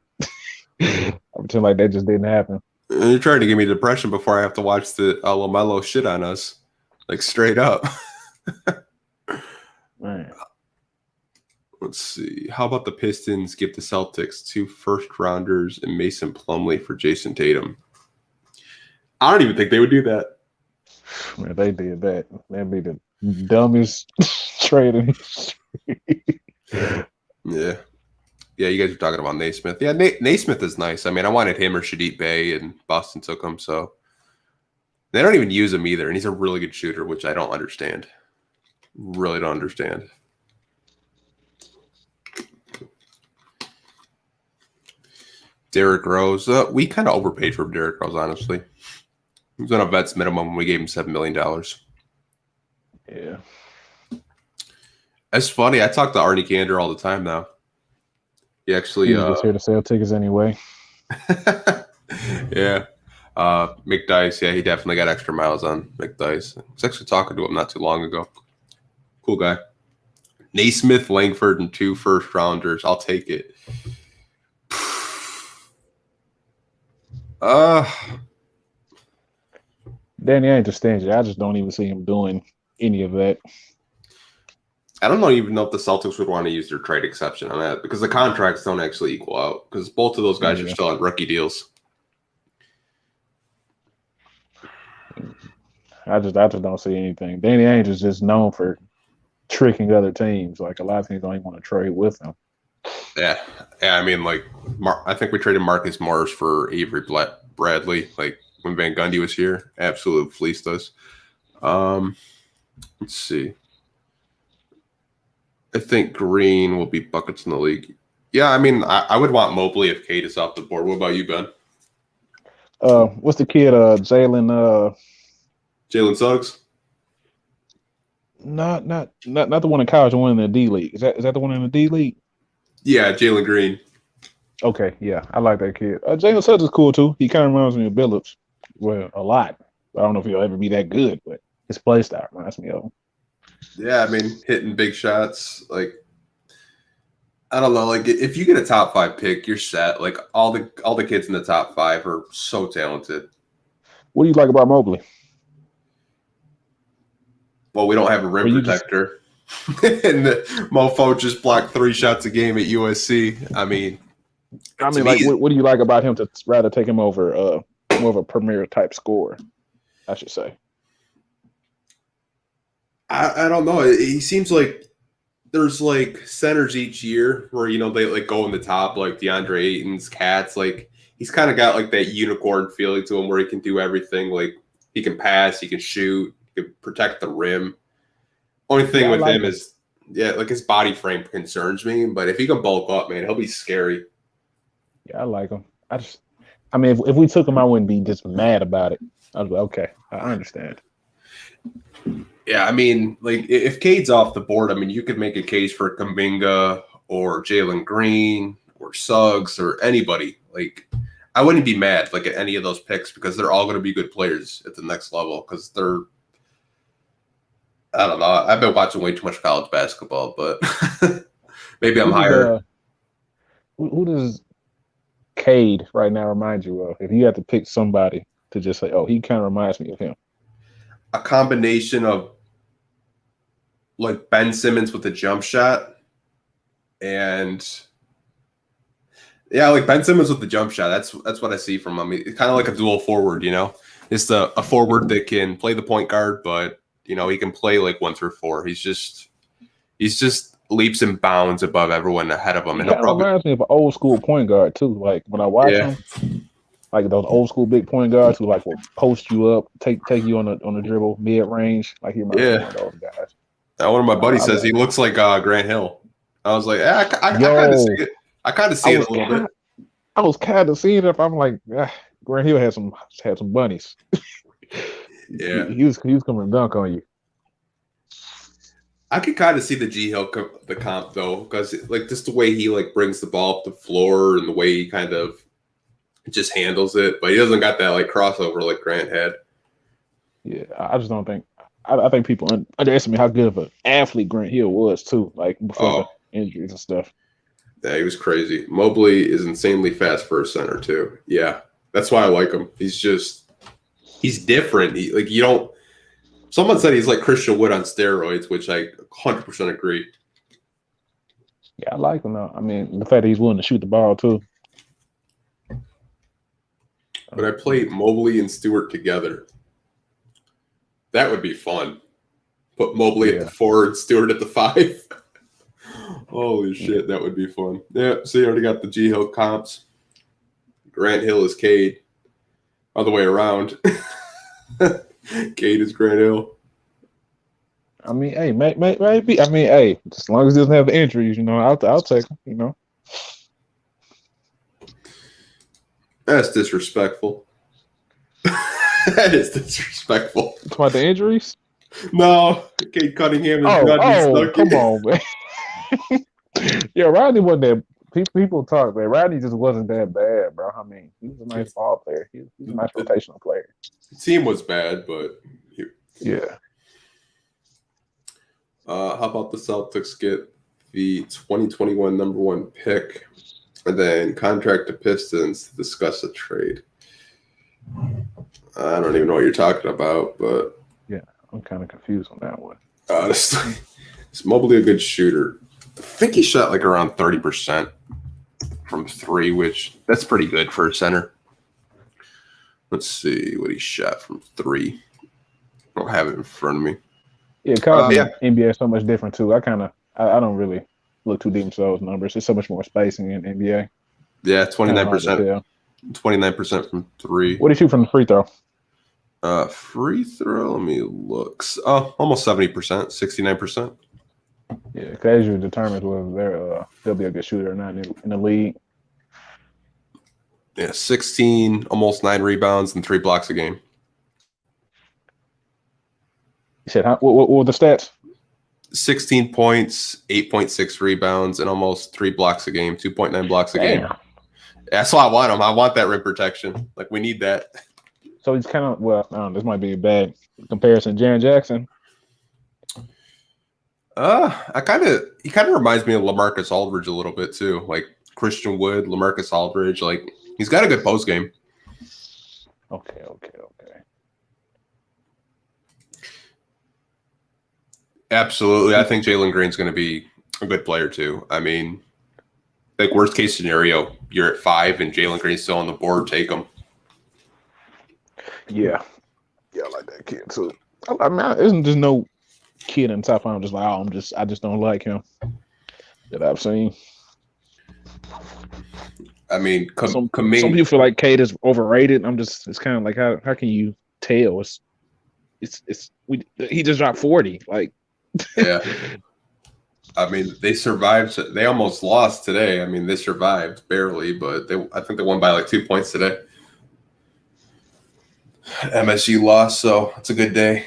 I pretend like that just didn't happen. You're trying to give me depression before I have to watch the LaMelo shit on us, like straight up. Man. Let's see. How about the Pistons give the Celtics 2 first-rounders and Mason Plumlee for Jason Tatum? I don't even think they would do that. Man, they did that. That'd be the dumbest trade in history. Yeah. Yeah, you guys are talking about Naismith. Yeah, Naismith is nice. I mean, I wanted him or Shadid Bey, and Boston took him, so they don't even use him either, and he's a really good shooter, which I don't understand. Really don't understand. Derrick Rose. We kind of overpaid for Derrick Rose, honestly. He was on a vet's minimum when we gave him $7 million. Yeah. That's funny. I talk to Arnie Gander all the time now. He actually was just here to sell tickets anyway. Yeah. McDyess, yeah, he definitely got extra miles on McDyess. I was actually talking to him not too long ago. Cool guy. Naismith, Langford, and 2 first-rounders. I'll take it. Danny ain't just stingy. I just don't even see him doing any of that. I don't even know if the Celtics would want to use their trade exception on that because the contracts don't actually equal out because both of those guys are still on rookie deals. I just don't see anything. Danny Ainge is just known for tricking other teams. Like a lot of teams don't even want to trade with him. Yeah. I mean, like, I think we traded Marcus Morris for Avery Bradley, like when Van Gundy was here. Absolutely fleeced us. Let's see. I think Green will be buckets in the league. Yeah, I mean, I would want Mobley if Cade is off the board. What about you, Ben? What's the kid? Jalen. Jalen Suggs? Not the one in college. The one in the D League. Is that the one in the D League? Yeah, Jalen Green. Okay, yeah, I like that kid. Jalen Suggs is cool too. He kind of reminds me of Billups. Well, a lot. I don't know if he'll ever be that good, but his play style reminds me of him. Yeah, I mean, hitting big shots. Like, I don't know. Like, if you get a top 5 pick, you're set. Like, all the kids in the top 5 are so talented. What do you like about Mobley? Well, we don't have a rim protector. And the mofo just blocked 3 shots a game at USC. I mean, like, what do you like about him to rather take him over more of a premier type scorer, I should say? I don't know. He seems like there's like centers each year where, you know, they like go in the top, like DeAndre Ayton's, Cats. Like, he's kind of got like that unicorn feeling to him where he can do everything. Like, he can pass, he can shoot, he can protect the rim. Only thing with him is, like his body frame concerns me. But if he can bulk up, man, he'll be scary. Yeah, I like him. I mean, if we took him, I wouldn't be just mad about it. I was like, okay, I understand. Yeah, I mean, like, if Cade's off the board, I mean, you could make a case for Kuminga or Jalen Green or Suggs or anybody. Like, I wouldn't be mad, like, at any of those picks because they're all going to be good players at the next level because they're – I don't know. I've been watching way too much college basketball, but maybe I'm higher. Who does Cade right now remind you of? If you had to pick somebody to just say, oh, he kind of reminds me of him. A combination of like Ben Simmons with a jump shot and like Ben Simmons with the jump shot. That's what I see from him. It's kind of like a dual forward, you know. It's a forward that can play the point guard, but you know, he can play like 1 through 4. He's just leaps and bounds above everyone ahead of him. And it reminds me of an old school point guard too. Like when I watch him, like those old school big point guards who like will post you up, take you on the dribble mid range. Like he reminds me of one of those guys. One of my buddies says he looks like Grant Hill. I was like, I kind of see it. I kind of see it a little bit. I was kind of seeing it. I'm like, Grant Hill had some bunnies. Yeah, he was coming to dunk on you. I could kind of see the G Hill the comp though, because like just the way he like brings the ball up the floor and the way he kind of just handles it, but he doesn't got that like crossover like Grant had. Yeah, I just don't think. I think people underestimate how good of an athlete Grant Hill was too. Like before the injuries and stuff. Yeah, he was crazy. Mobley is insanely fast for a center too. Yeah, that's why I like him. He's different. You don't. Someone said he's like Christian Wood on steroids, which I 100% agree. Yeah, I like him though. I mean, the fact that he's willing to shoot the ball too. But I played Mobley and Stewart together. That would be fun. Put Mobley at the 4 and Stewart at the 5. Holy shit, that would be fun. Yeah, so you already got the G Hill comps. Grant Hill is Cade. Other way around. Cade is Grant Hill. I mean, hey, maybe. I mean, hey, as long as he doesn't have injuries, you know, I'll take him. You know, that's disrespectful. That is disrespectful. Talking about the injuries? No, Cade Cunningham is come on, man. Yeah, Rodney wasn't that. People talk, man. Rodney just wasn't that bad, bro. I mean, he was a nice ball player. He's a nice rotational player. The team was bad, but yeah. How about the Celtics get the 2021 number 1 pick and then contract the Pistons to discuss a trade? I don't even know what you're talking about, but yeah, I'm kind of confused on that one. Honestly, is Mobley a good shooter? I think he shot like around 30% from 3, which that's pretty good for a center. Let's see what he shot from 3. I don't have it in front of me. Yeah, college NBA is so much different too. I don't really look too deep into those numbers. There's so much more spacing in NBA. Yeah, 29%. 29% from 3. What did you shoot from the free throw? Free throw. Let me look. Oh, almost 70%, 69%. Yeah, because as you determines whether they'll be a good shooter or not in the league. Yeah, 16, almost 9 rebounds and 3 blocks a game. You said, what were the stats? 16 points, 8.6 rebounds, and almost 3 blocks a game, 2.9 blocks a game. That's why I want him. I want that rim protection. Like, we need that. So he's kind of, this might be a bad comparison. Jaren Jackson. He kind of reminds me of LaMarcus Aldridge a little bit too. Like Christian Wood, LaMarcus Aldridge. Like, he's got a good post game. Okay. Absolutely. I think Jalen Green's going to be a good player too. I mean, like, worst case scenario, you're at 5 and Jalen Green's still on the board. Take him. Yeah, I like that kid too. I mean, isn't just no kid in the top 5. I'm just like, I just don't like him that I've seen. I mean, some people feel like Cade is overrated. It's kind of like, how can you tell? He just dropped 40. Like, yeah. I mean, they survived. They almost lost today. I mean, they survived barely, but I think they won by like 2 points today. MSU lost, so it's a good day.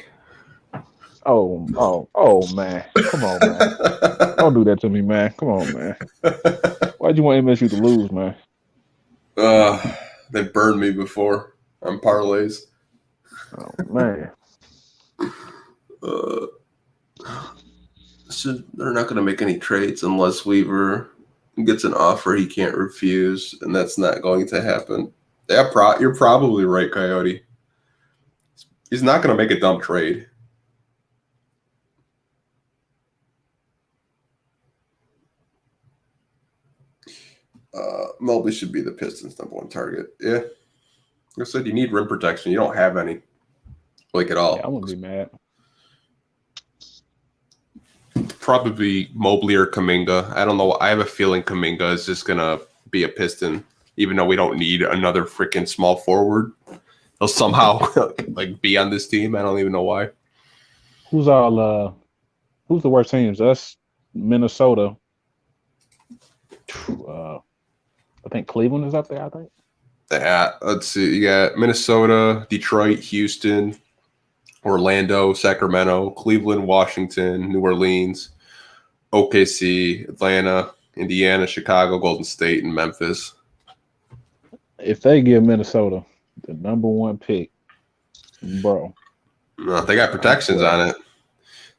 Oh, man. Come on, man. Don't do that to me, man. Come on, man. Why'd you want MSU to lose, man? They burned me before on parlays. Oh, man. So they're not going to make any trades unless Weaver gets an offer he can't refuse, and that's not going to happen. Yeah, you're probably right, Coyote. He's not going to make a dumb trade. Mobley should be the Pistons' #1 target. Yeah. Like I said, you need rim protection. You don't have any, like, at all. Yeah, I wouldn't be mad. Probably Mobley or Kuminga. I don't know. I have a feeling Kuminga is just going to be a Piston, even though we don't need another freaking small forward. He'll somehow like be on this team. I don't even know why. Who's the worst teams? Us, Minnesota. I think Cleveland is up there, I think. Yeah, let's see. You got Minnesota, Detroit, Houston, Orlando, Sacramento, Cleveland, Washington, New Orleans, OKC, Atlanta, Indiana, Chicago, Golden State, and Memphis. If they give Minnesota the #1 pick, bro. No, they got protections on it.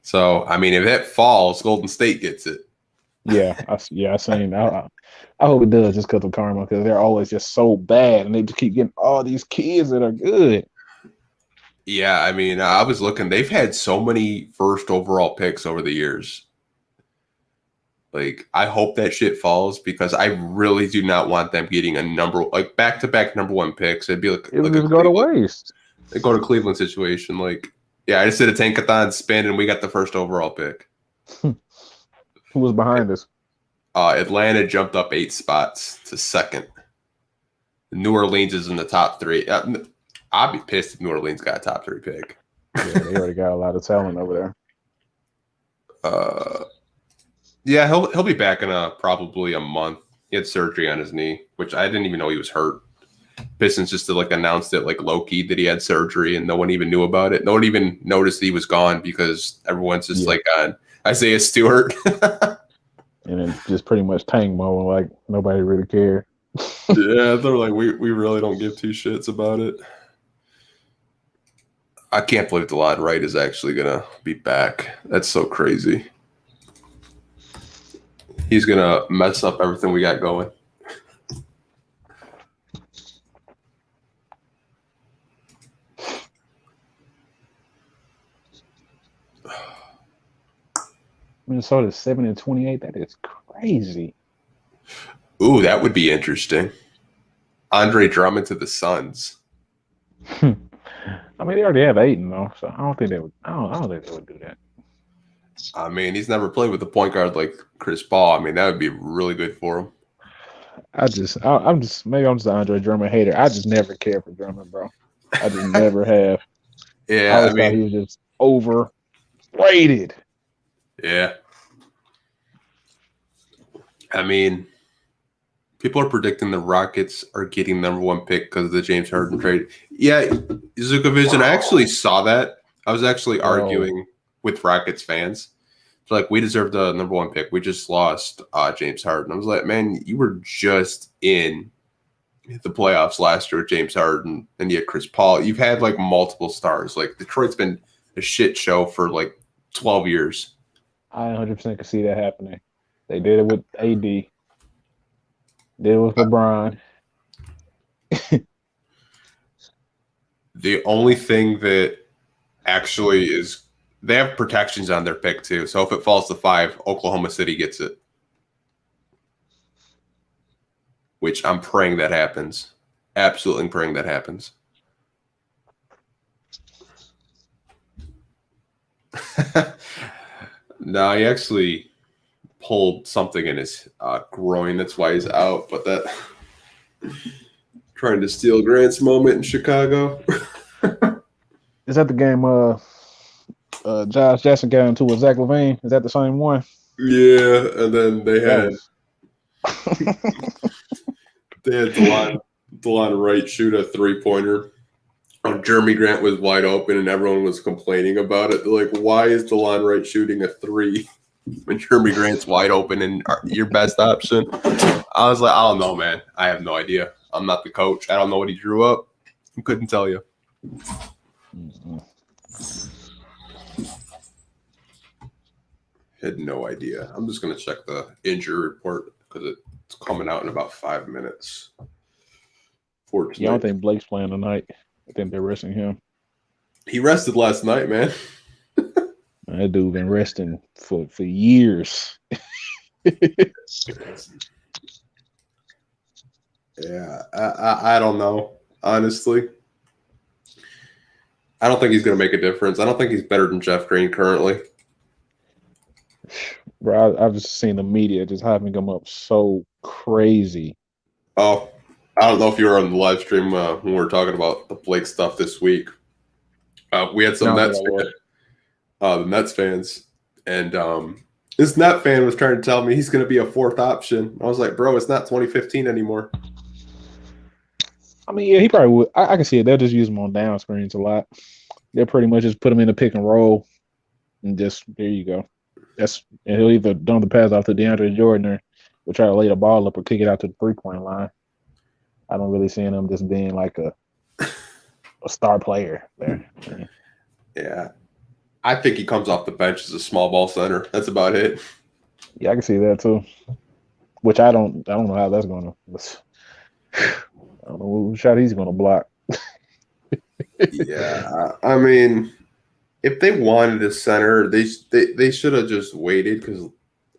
So, I mean, if it falls, Golden State gets it. Yeah, I seen. I hope it does, just because of karma, because they're always just so bad, and they just keep getting all these kids that are good. Yeah, I mean, I was looking. They've had so many first overall picks over the years. Like, I hope that shit falls, because I really do not want them getting back-to-back #1 picks. It'd be like it would just go to waste. They go to Cleveland situation. Like, yeah, I just did a tankathon spin, and we got the first overall pick. Who was behind us? Atlanta jumped up 8 spots to 2nd. New Orleans is in the top 3. I'd be pissed if New Orleans got a top 3 pick. Yeah, they already got a lot of talent over there. Yeah, he'll be back in probably a month. He had surgery on his knee, which I didn't even know he was hurt. Pistons just announced it like low-key that he had surgery, and no one even knew about it. No one even noticed he was gone, because everyone's just on Isaiah Stewart. And then just pretty much tank mode, like nobody really cared. Yeah, they're like, we really don't give 2 shits about it. I can't believe Delon Wright is actually going to be back. That's so crazy. He's going to mess up everything we got going. Minnesota's 7-28. That is crazy. Ooh, that would be interesting. Andre Drummond to the Suns. I mean, they already have Ayton though, so I don't think they would. I don't think they would do that. I mean, he's never played with a point guard like Chris Paul. I mean, that would be really good for him. I'm just an Andre Drummond hater. I just never cared for Drummond, bro. I just never have. I always thought he was just overrated. Yeah. I mean, people are predicting the Rockets are getting number 1 pick because of the James Harden trade. Yeah, Zukovic, I actually saw that. I was actually arguing with Rockets fans. It's like, we deserve the number 1 pick. We just lost James Harden. I was like, man, you were just in the playoffs last year with James Harden, and you had Chris Paul. You've had like multiple stars. Like, Detroit's been a shit show for like 12 years. I 100% could see that happening. They did it with AD. Did it with LeBron. The only thing that actually is, they have protections on their pick too. So if it falls to 5, Oklahoma City gets it. Which I'm praying that happens. Absolutely praying that happens. No, he actually pulled something in his groin. That's why he's out. But that trying to steal Grant's moment in Chicago. Is that the game Josh Jackson got into with Zach LaVine? Is that the same one? Yeah, and then they had DeLon Wright shoot a 3-pointer. Jerami Grant was wide open, and everyone was complaining about it. They're like, why is DeLon Wright shooting a 3 when Jerami Grant's wide open and your best option? I was like, I don't know, man. I have no idea. I'm not the coach. I don't know what he drew up. I couldn't tell you. Mm-hmm. Had no idea. I'm just going to check the injury report because it's coming out in about 5 minutes. Yeah, I don't think Blake's playing tonight. I think they're resting him. He rested last night, man. That dude been resting for years. Yeah, I don't know, honestly. I don't think he's going to make a difference. I don't think he's better than Jeff Green currently. Bro, I've just seen the media just having him up so crazy. Oh, I don't know if you were on the live stream when we were talking about the Blake stuff this week. We had some the Nets fans, and this Net fan was trying to tell me he's going to be a 4th option. I was like, bro, it's not 2015 anymore. I mean, yeah, he probably would. I can see it. They'll just use him on down screens a lot. They'll pretty much just put him in a pick and roll, and just there you go. And he'll either dump the pass off to DeAndre Jordan or will try to lay the ball up or kick it out to the 3-point line. I don't really see him just being like a star player there. Yeah. I think he comes off the bench as a small ball center. That's about it. Yeah, I can see that too. Which I don't know how that's going to. I don't know what shot he's going to block. Yeah, I mean, if they wanted a center, they should have just waited because,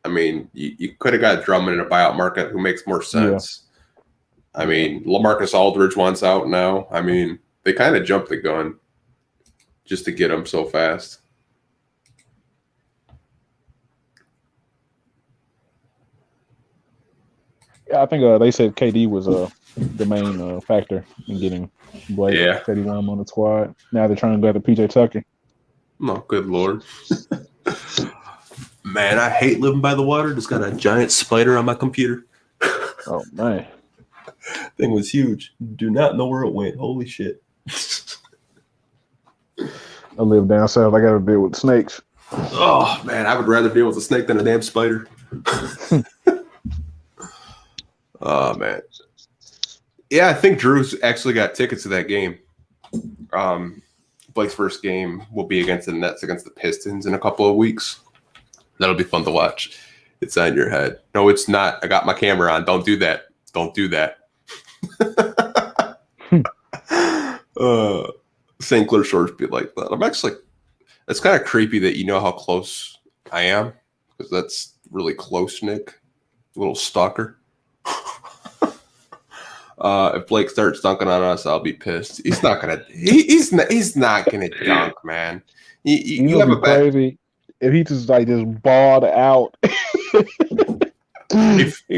I mean, you could have got Drummond in a buyout market who makes more sense. Yeah. I mean, LaMarcus Aldridge wants out now. I mean, they kind of jumped the gun just to get him so fast. Yeah, I think they said KD was the main factor in getting Blake. Yeah. Said he wanted him on the squad. Now they're trying to go to PJ Tucker. Oh, good Lord. Man, I hate living by the water. Just got a giant spider on my computer. Oh, man. Thing was huge. Do not know where it went. Holy shit. I live down south. I got to deal with snakes. Oh, man. I would rather deal with a snake than a damn spider. Oh, man. Yeah, I think Drew's actually got tickets to that game. Blake's first game will be against the Nets against the Pistons in a couple of weeks. That'll be fun to watch. It's on your head. No, it's not. I got my camera on. Don't do that. Don't do that. St. Clair Shores be like that. I'm actually, it's kind of creepy that you know how close I am because that's really close, Nick. A little stalker. If Blake starts dunking on us, I'll be pissed. He's not gonna. He's not gonna dunk, man. You have a crazy if he just balled out. He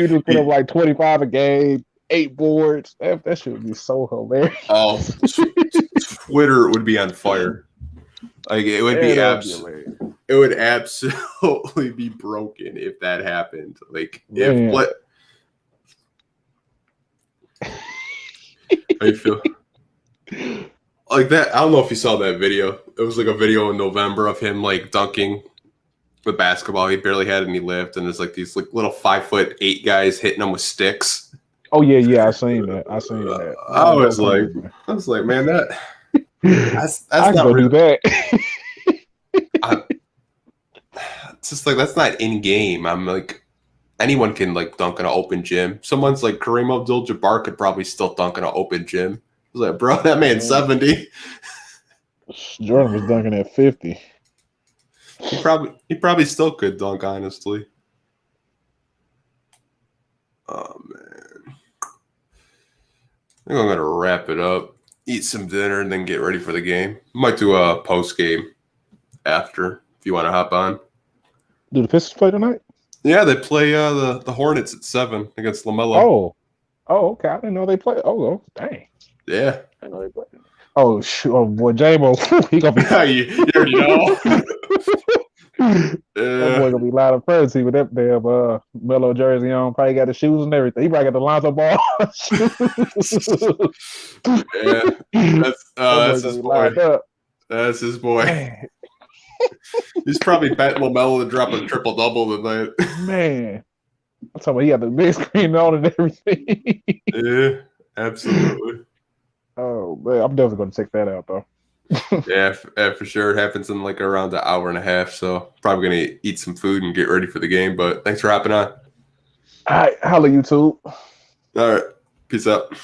would just put up like 25 a game, 8 boards. That should be so hilarious. Oh, Twitter would be on fire. Like it would be it would absolutely be broken if that happened. Like if what how you feel? Like that, I don't know if you saw that video. It was like a video in November of him like dunking the basketball. He barely had any lift, and there's like these like little 5'8" guys hitting him with sticks. Oh yeah, I seen that. I was like, man, that's I not go really do that. It's just like that's not in game. I'm like anyone can like dunk in an open gym. Someone's like Kareem Abdul-Jabbar could probably still dunk in an open gym. I was like, bro, that man's 70. Jordan was dunking at 50. He probably still could dunk, honestly. Oh man. I think I'm gonna wrap it up, eat some dinner, and then get ready for the game. Might do a post game after if you want to hop on. Do the Pistons play tonight? Yeah, they play the Hornets at 7 against LaMelo. Oh, okay. I didn't know they play. Oh, dang. Yeah. I didn't know they play. Oh, shoot. Oh, boy, J-Mo. He gonna be. You already know. That boy gonna be loud and fancy with that damn Melo jersey on. Probably got the shoes and everything. He probably got the Lonzo Ball yeah, that's his boy. That's his boy. He's probably betting LaMelo to drop a triple double tonight. Man, I'm talking about he got the big screen on and everything. Yeah, absolutely. Oh man, I'm definitely gonna check that out though. Yeah, for sure. It happens in like around an hour and a half, so probably gonna eat some food and get ready for the game. But thanks for hopping on. All right, holla YouTube. All right, peace out.